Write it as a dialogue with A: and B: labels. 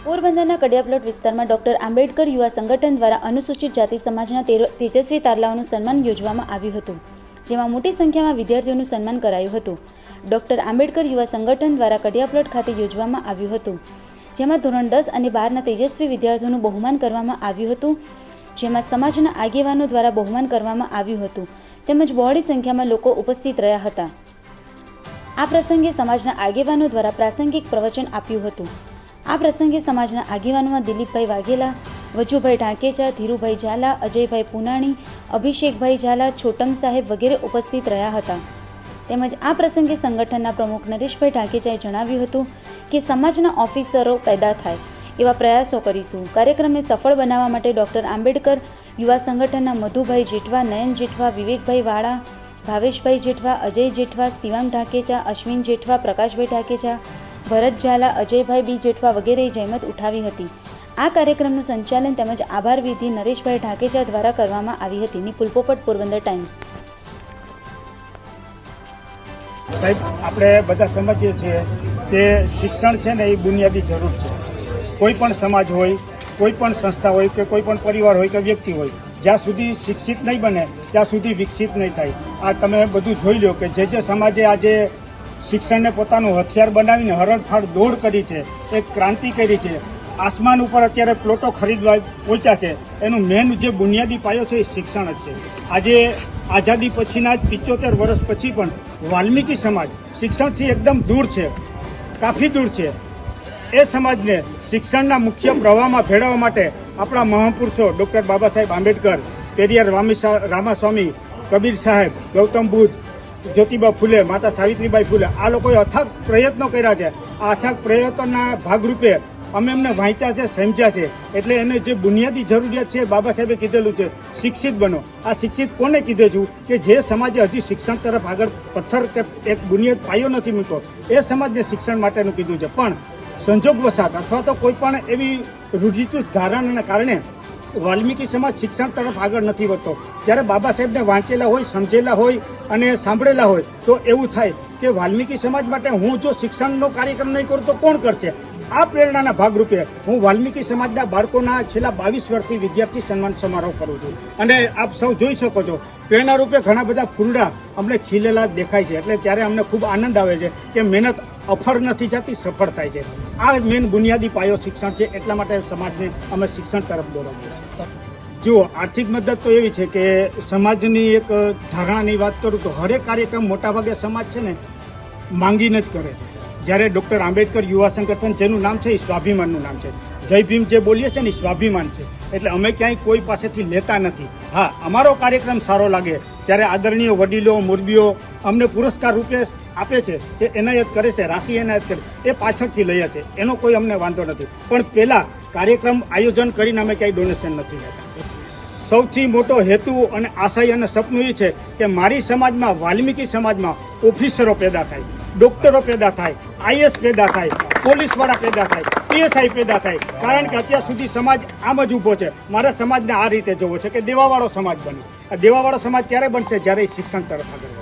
A: પોરબંદરના કડિયાપ્લોટ વિસ્તારમાં ડોક્ટર આંબેડકર યુવા સંગઠન દ્વારા અનુસૂચિત જાતિ સમાજના તેજસ્વી તારલાઓનું સન્માન યોજવામાં આવ્યું હતું, જેમાં મોટી સંખ્યામાં વિદ્યાર્થીઓનું સન્માન કરાયું હતું. ડોક્ટર આંબેડકર યુવા સંગઠન દ્વારા કડિયાપ્લોટ ખાતે યોજવામાં આવ્યું હતું, જેમાં ધોરણ 10 અને 12ના તેજસ્વી વિદ્યાર્થીઓનું બહુમાન કરવામાં આવ્યું હતું, જેમાં સમાજના આગેવાનો દ્વારા બહુમાન કરવામાં આવ્યું હતું, તેમજ બહોળી સંખ્યામાં લોકો ઉપસ્થિત રહ્યા હતા. આ પ્રસંગે સમાજના આગેવાનો દ્વારા પ્રાસંગિક પ્રવચન આપ્યું હતું. આ પ્રસંગે સમાજના આગેવાનોમાં દિલીપભાઈ વાઘેલા, વજુભાઈ ઢાકેચા, ધીરુભાઈ ઝાલા, અજયભાઈ પુનાણી, અભિષેકભાઈ ઝાલા, છોટમ સાહેબ વગેરે ઉપસ્થિત રહ્યા હતા. તેમજ આ પ્રસંગે સંગઠનના પ્રમુખ નરેશભાઈ ઢાકેચાએ જણાવ્યું હતું કે સમાજના ઓફિસરો પેદા થાય એવા પ્રયાસો કરીશું. કાર્યક્રમને સફળ બનાવવા માટે ડોક્ટર આંબેડકર યુવા સંગઠનના મધુભાઈ જેઠવા, નયન જેઠવા, વિવેકભાઈ વાળા, ભાવેશભાઈ જેઠવા, અજય જેઠવા, શિવાંગ ઢાકેચા, અશ્વિન જેઠવા, પ્રકાશભાઈ ઢાકેચા, ભરત ઝાલા, અજયભાઈ બી જેઠવા વગેરેએ જહેમત ઉઠાવી હતી. આ કાર્યક્રમનું સંચાલન તેમજ આભાર વિધિ નરેશભાઈ ઢાકેચા દ્વારા કરવામાં આવી હતી. નિપુલ પોપટ, પોરબંદર ટાઈમ્સ.
B: સાહેબ, આપણે બધા સમજીએ છીએ કે શિક્ષણ છે ને એ બુનિયાદી જરૂર છે. કોઈ પણ સમાજ હોય, કોઈ પણ સંસ્થા હોય કે કોઈ પણ પરિવાર હોય કે વ્યક્તિ હોય, જ્યાં સુધી શિક્ષિત નહીં બને ત્યાં સુધી વિકસિત નહીં થાય. આ તમે બધું જોઈ લો કે જે સમાજે આજે શિક્ષણને પોતાનું હથિયાર બનાવીને હરણફાળ દોડ કરી છે, એક ક્રાંતિ કરી છે, આસમાન ઉપર અત્યારે પ્લોટો ખરીદવા પહોંચ્યા છે, એનું મેન જે બુનિયાદી પાયો છે એ શિક્ષણ જ છે. આજે આઝાદી પછીના જ 75 વર્ષ પછી પણ વાલ્મીકી સમાજ શિક્ષણથી એકદમ દૂર છે, કાફી દૂર છે. એ સમાજને શિક્ષણના મુખ્ય પ્રવાહમાં ભેળવવા માટે આપણા મહાપુરુષો ડૉક્ટર બાબા સાહેબ આંબેડકર, પેરિયાર રામાસ્વામી, કબીર સાહેબ, ગૌતમ બુદ્ધ, જ્યોતિબા ફૂલે, માતા સાવિત્રીબાઈ ફૂલે, આ લોકોએ અથાગ પ્રયત્નો કર્યા છે. આ અથાગ પ્રયત્નોના ભાગરૂપે અમે એમને વાંચ્યા છે, સમજ્યા છે. એટલે એને જે બુનિયાદી જરૂરિયાત છે બાબા સાહેબે કીધેલું છે, શિક્ષિત બનો. આ શિક્ષિત કોને કીધે છું કે જે સમાજે હજી શિક્ષણ તરફ આગળ પથ્થર કે એક બુનિયાદ પાયો નથી મૂક્યો, એ સમાજને શિક્ષણ માટેનું કીધું છે. પણ સંજોગવશાત અથવા તો કોઈ પણ એવી રૂઢિચુસ્ત ધારણાના કારણે વાલ્મીકી સમાજ શિક્ષણ તરફ આગળ નથી વધતો. ત્યારે બાબા સાહેબને વાંચેલા હોય, સમજેલા હોય અને સાંભળેલા હોય તો એવું થાય કે વાલ્મીકી સમાજ માટે હું જો શિક્ષણનો કાર્યક્રમ નહીં કરું તો કોણ કરશે? આ પ્રેરણાના ભાગરૂપે હું વાલ્મીકી સમાજના બાળકોના છેલ્લા 22 વર્ષથી વિદ્યાર્થી સન્માન સમારોહ કરું છું. અને આપ સૌ જોઈ શકો છો, પ્રેરણારૂપે ઘણા બધા ફૂલડા અમને ખીલેલા દેખાય છે. એટલે ત્યારે અમને ખૂબ આનંદ આવે છે કે મહેનત અફળ નથી જતી, સફળ થાય છે. આ મેન બુનિયાદી પાયો શિક્ષણ છે. એટલા માટે સમાજને અમે શિક્ષણ તરફ દોરાવીએ છીએ. જુઓ, આર્થિક મદદ તો એવી છે કે સમાજની એક ધારણાની વાત કરું તો હરેક કાર્યક્રમ મોટાભાગે સમાજ છે ને માંગીને જ કરે છે. જ્યારે ડૉક્ટર આંબેડકર યુવા સંગઠન જેનું નામ છે એ સ્વાભિમાનનું નામ છે. જય ભીમ જે બોલીએ છીએ ને એ સ્વાભિમાન છે. એટલે અમે ક્યાંય કોઈ પાસેથી લેતા નથી. હા, અમારો કાર્યક્રમ સારો લાગે ત્યારે આદરણીય વડીલો, મુરબીઓ અમને પુરસ્કાર રૂપે આપે છે, જે એનાયત કરે છે, રાશિ એનાયત કરે, એ પાછળથી લઈએ છે. એનો કોઈ અમને વાંધો નથી. પણ પહેલાં કાર્યક્રમ આયોજન કરીને અમે ક્યાંય ડોનેશન નથી લેતા. સૌથી મોટો હેતુ અને આશય અને સપનું એ છે કે મારી સમાજમાં, વાલ્મીકી સમાજમાં ઓફિસરો પેદા થાય, ડૉક્ટરો પેદા થાય, આઈએસ પેદા થાય, પોલીસવાળા પેદા થાય, પીએસઆઈ પેદા થાય. કારણ કે અત્યાર સુધી સમાજ આમ જ ઊભો છે. મારા સમાજને આ રીતે જોવો છે કે દેવાવાળો સમાજ બને. આ દેવાવાળો સમાજ ક્યારે બનશે? જ્યારે શિક્ષણ તરફ આગળ